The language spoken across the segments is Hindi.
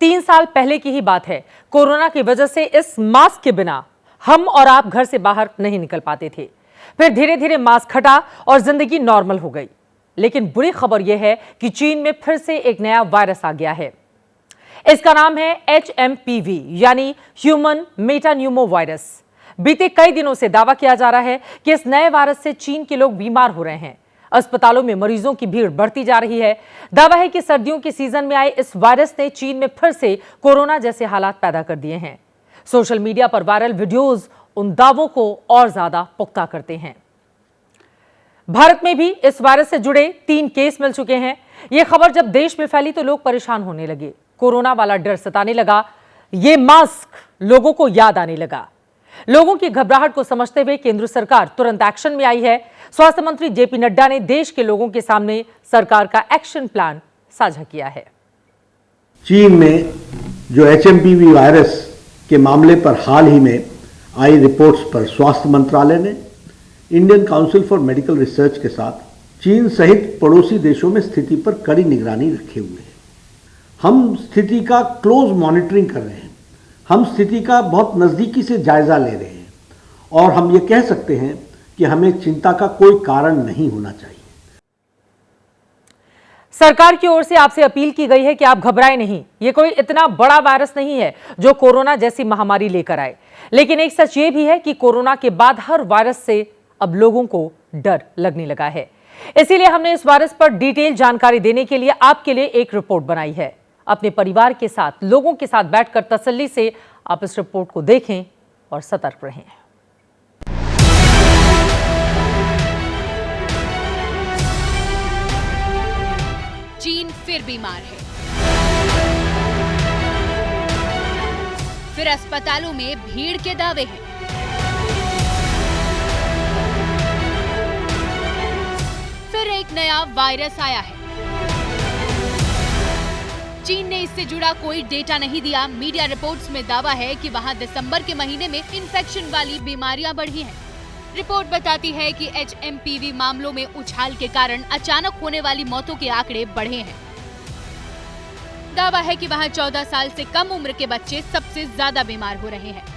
3 साल पहले की ही बात है। कोरोना की वजह से इस मास्क के बिना हम और आप घर से बाहर नहीं निकल पाते थे। फिर धीरे धीरे मास्क हटा और जिंदगी नॉर्मल हो गई। लेकिन बुरी खबर यह है कि चीन में फिर से एक नया वायरस आ गया है। इसका नाम है HMPV यानी ह्यूमन मेटान्यूमो वायरस। बीते कई दिनों से दावा किया जा रहा है कि इस नए वायरस से चीन के लोग बीमार हो रहे हैं। अस्पतालों में मरीजों की भीड़ बढ़ती जा रही है। दावा है कि सर्दियों के सीजन में आए इस वायरस ने चीन में फिर से कोरोना जैसे हालात पैदा कर दिए हैं। सोशल मीडिया पर वायरल वीडियोस उन दावों को और ज्यादा पुख्ता करते हैं। भारत में भी इस वायरस से जुड़े 3 केस मिल चुके हैं। यह खबर जब देश में फैली तो लोग परेशान होने लगे। कोरोना वाला डर सताने लगा। ये मास्क लोगों को याद आने लगा। लोगों की घबराहट को समझते हुए केंद्र सरकार तुरंत एक्शन में आई है। स्वास्थ्य मंत्री JP नड्डा ने देश के लोगों के सामने सरकार का एक्शन प्लान साझा किया है। चीन में जो HMPV वायरस के मामले पर हाल ही में आई रिपोर्ट्स पर स्वास्थ्य मंत्रालय ने Indian council for medical research के साथ चीन सहित पड़ोसी देशों में स्थिति पर कड़ी निगरानी रखे हुए हैं। हम स्थिति का क्लोज मॉनिटरिंग कर रहे हैं। हम स्थिति का बहुत नज़दीकी से जायजा ले रहे हैं और हम ये कह सकते हैं कि हमें चिंता का कोई कारण नहीं होना चाहिए। सरकार की ओर से आपसे अपील की गई है कि आप घबराएं नहीं। ये कोई इतना बड़ा वायरस नहीं है जो कोरोना जैसी महामारी लेकर आए। लेकिन एक सच ये भी है कि कोरोना के बाद हर वायरस से अब लोगों को डर लगने लगा है। इसीलिए हमने इस वायरस पर डिटेल जानकारी देने के लिए आपके लिए एक रिपोर्ट बनाई है। अपने परिवार के साथ, लोगों के साथ बैठकर तसल्ली से आप इस रिपोर्ट को देखें और सतर्क रहें। चीन फिर बीमार है। फिर अस्पतालों में भीड़ के दावे हैं। फिर एक नया वायरस आया है। चीन ने इससे जुड़ा कोई डेटा नहीं दिया। मीडिया रिपोर्ट्स में दावा है कि वहां दिसंबर के महीने में इन्फेक्शन वाली बीमारियां बढ़ी हैं। रिपोर्ट बताती है कि HMPV मामलों में उछाल के कारण अचानक होने वाली मौतों के आंकड़े बढ़े हैं। दावा है कि वहां 14 साल से कम उम्र के बच्चे सबसे ज्यादा बीमार हो रहे हैं।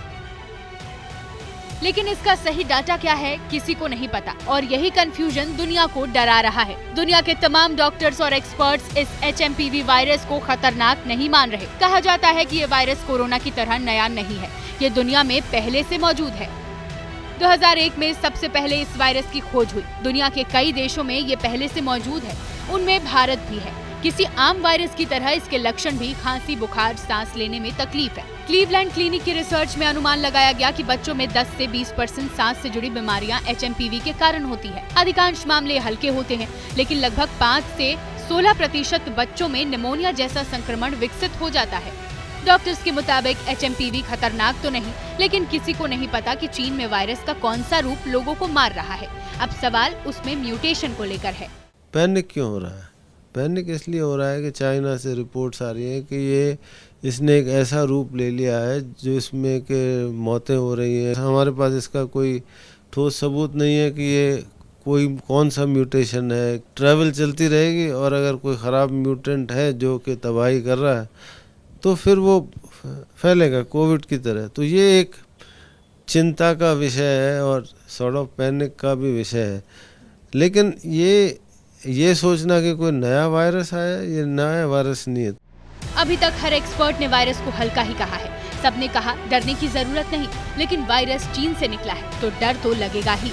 लेकिन इसका सही डाटा क्या है, किसी को नहीं पता और यही कंफ्यूजन दुनिया को डरा रहा है। दुनिया के तमाम डॉक्टर्स और एक्सपर्ट्स इस HMPV वायरस को खतरनाक नहीं मान रहे। कहा जाता है कि ये वायरस कोरोना की तरह नया नहीं है, ये दुनिया में पहले से मौजूद है। 2001 में सबसे पहले इस वायरस की खोज हुई। दुनिया के कई देशों में ये पहले से मौजूद है, उनमें भारत भी है। किसी आम वायरस की तरह इसके लक्षण भी खांसी, बुखार, सांस लेने में तकलीफ है। क्लीवलैंड क्लिनिक की रिसर्च में अनुमान लगाया गया कि बच्चों में 10 से 20% सांस से जुड़ी बीमारियां HMPV के कारण होती है। अधिकांश मामले हल्के होते हैं, लेकिन लगभग 5 से 16% बच्चों में निमोनिया जैसा संक्रमण विकसित हो जाता है। डॉक्टर्स के मुताबिक HMPV खतरनाक तो नहीं, लेकिन किसी को नहीं पता कि चीन में वायरस का कौन सा रूप लोगों को मार रहा है। अब सवाल उसमें म्यूटेशन को लेकर है। पैनिक क्यों हो रहा है? पैनिक इसलिए हो रहा है कि चाइना से रिपोर्ट्स आ रही हैं कि इसने एक ऐसा रूप ले लिया है जो इसमें के मौतें हो रही हैं। हमारे पास इसका कोई ठोस सबूत नहीं है कि ये कौन सा म्यूटेशन है। ट्रैवल चलती रहेगी और अगर कोई ख़राब म्यूटेंट है जो कि तबाही कर रहा है तो फिर वो फैलेगा कोविड की तरह। तो ये एक चिंता का विषय है और सॉर्ट ऑफ पैनिक का भी विषय है। लेकिन ये सोचना कि कोई नया वायरस आया, ये नया वायरस नहीं है। अभी तक हर एक्सपर्ट ने वायरस को हल्का ही कहा है। सबने कहा डरने की जरूरत नहीं, लेकिन वायरस चीन से निकला है तो डर तो लगेगा ही।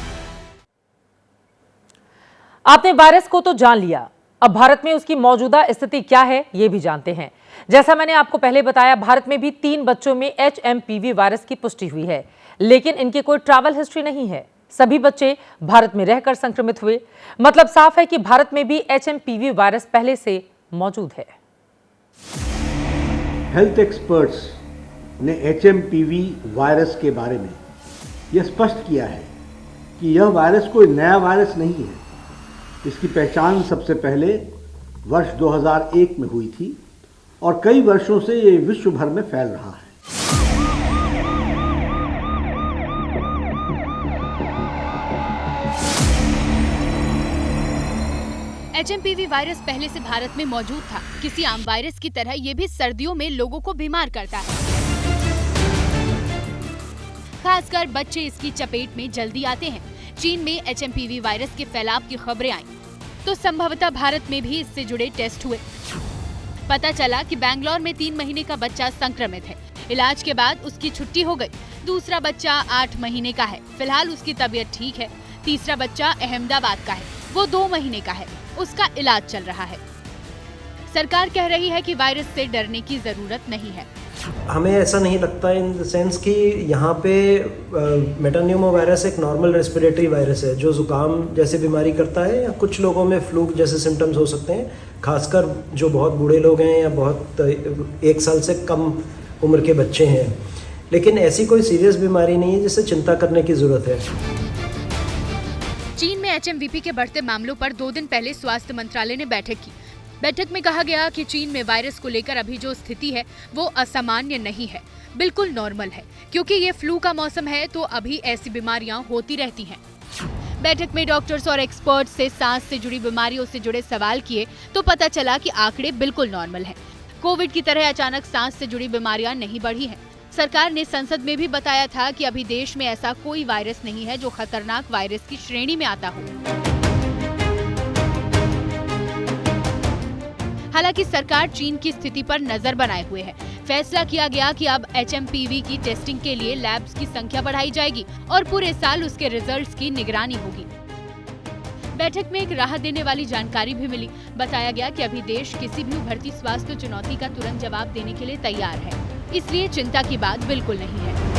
आपने वायरस को तो जान लिया, अब भारत में उसकी मौजूदा स्थिति क्या है ये भी जानते हैं। जैसा मैंने आपको पहले बताया, भारत में भी 3 बच्चों में HMPV वायरस की पुष्टि हुई है, लेकिन इनकी कोई ट्रैवल हिस्ट्री नहीं है। सभी बच्चे भारत में रहकर संक्रमित हुए। मतलब साफ है कि भारत में भी HMPV वायरस पहले से मौजूद है। हेल्थ एक्सपर्ट्स ने HMPV वायरस के बारे में यह स्पष्ट किया है कि यह वायरस कोई नया वायरस नहीं है। इसकी पहचान सबसे पहले वर्ष 2001 में हुई थी और कई वर्षों से ये विश्व भर में फैल रहा है। एचएमपीवी वायरस पहले से भारत में मौजूद था। किसी आम वायरस की तरह ये भी सर्दियों में लोगों को बीमार करता है। खासकर बच्चे इसकी चपेट में जल्दी आते हैं। चीन में एचएमपीवी वायरस के फैलाव की खबरें आईं, तो संभवतः भारत में भी इससे जुड़े टेस्ट हुए। पता चला कि बैंगलोर में 3 महीने का बच्चा संक्रमित है। इलाज के बाद उसकी छुट्टी हो गई। दूसरा बच्चा 8 महीने का है, फिलहाल उसकी तबीयत ठीक है। तीसरा बच्चा अहमदाबाद का है, वो 2 महीने का है, उसका इलाज चल रहा है। सरकार कह रही है कि वायरस से डरने की जरूरत नहीं है। हमें ऐसा नहीं लगता इन द सेंस कि यहाँ पे मेटान्यूमो वायरस एक नॉर्मल रेस्पिरेटरी वायरस है जो जुकाम जैसे बीमारी करता है, या कुछ लोगों में फ्लू जैसे सिम्टम्स हो सकते हैं, खासकर जो बहुत बूढ़े लोग हैं या बहुत 1 साल से कम उम्र के बच्चे हैं। लेकिन ऐसी कोई सीरियस बीमारी नहीं है जिससे चिंता करने की जरूरत है। चीन में एचएमवीपी के बढ़ते मामलों पर 2 दिन पहले स्वास्थ्य मंत्रालय ने बैठक की। बैठक में कहा गया कि चीन में वायरस को लेकर अभी जो स्थिति है वो असामान्य नहीं है, बिल्कुल नॉर्मल है। क्योंकि ये फ्लू का मौसम है तो अभी ऐसी बीमारियां होती रहती हैं। बैठक में डॉक्टर्स और एक्सपर्ट्स से सांस से जुड़ी बीमारियों से जुड़े सवाल किए तो पता चला कि आंकड़े बिल्कुल नॉर्मल हैं। कोविड की तरह अचानक सांस से जुड़ी बीमारियां नहीं बढ़ी हैं। सरकार ने संसद में भी बताया था कि अभी देश में ऐसा कोई वायरस नहीं है जो खतरनाक वायरस की श्रेणी में आता हो। हालांकि सरकार चीन की स्थिति पर नजर बनाए हुए है। फैसला किया गया कि अब एचएमपीवी की टेस्टिंग के लिए लैब्स की संख्या बढ़ाई जाएगी और पूरे साल उसके रिजल्ट्स की निगरानी होगी। बैठक में एक राहत देने वाली जानकारी भी मिली। बताया गया कि अभी देश किसी भी उभरती स्वास्थ्य चुनौती का तुरंत जवाब देने के लिए तैयार है, इसलिए चिंता की बात बिल्कुल नहीं है।